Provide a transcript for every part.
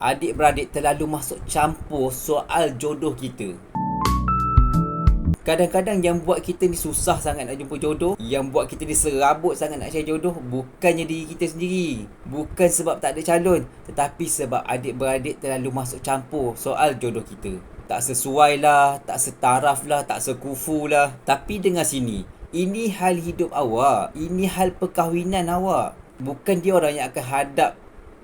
Adik-beradik terlalu masuk campur soal jodoh kita. Kadang-kadang yang buat kita ni susah sangat nak jumpa jodoh, yang buat kita ni serabut sangat nak cari jodoh, bukannya diri kita sendiri. Bukan sebab tak ada calon, tetapi sebab adik-beradik terlalu masuk campur soal jodoh kita. Tak sesuai lah, tak setaraf lah, tak sekufu lah. Tapi dengar sini, ini hal hidup awak, ini hal perkahwinan awak. Bukan dia orang yang akan hadap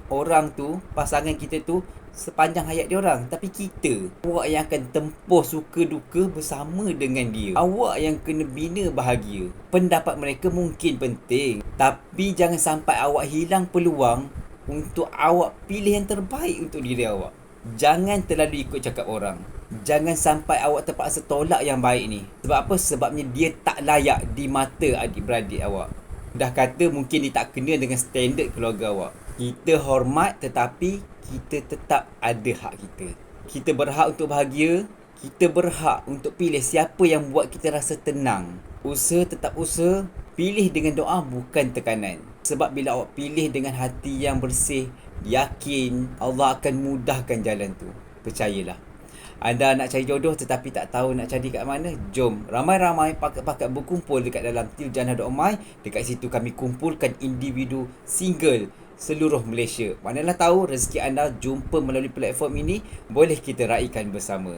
orang tu, pasangan kita tu sepanjang hayat dia orang, tapi kita, awak yang akan tempuh suka duka bersama dengan dia. Awak yang kena bina bahagia. Pendapat mereka mungkin penting, tapi jangan sampai awak hilang peluang untuk awak pilih yang terbaik untuk diri awak. Jangan terlalu ikut cakap orang. Jangan sampai awak terpaksa tolak yang baik ni. Sebab apa? Sebabnya dia tak layak di mata adik-beradik awak. Dah kata mungkin dia tak kena dengan standard keluarga awak. Kita hormat, tetapi kita tetap ada hak kita. Kita berhak untuk bahagia. Kita berhak untuk pilih siapa yang buat kita rasa tenang. Usaha tetap usaha. Pilih dengan doa, bukan tekanan. Sebab bila awak pilih dengan hati yang bersih, yakin Allah akan mudahkan jalan tu. Percayalah. Anda nak cari jodoh tetapi tak tahu nak cari kat mana? Jom ramai-ramai pakat-pakat berkumpul dekat dalam Tiljana.my. Dekat situ kami kumpulkan individu single seluruh Malaysia. Manalah tahu rezeki anda jumpa melalui platform ini, boleh kita raikan bersama.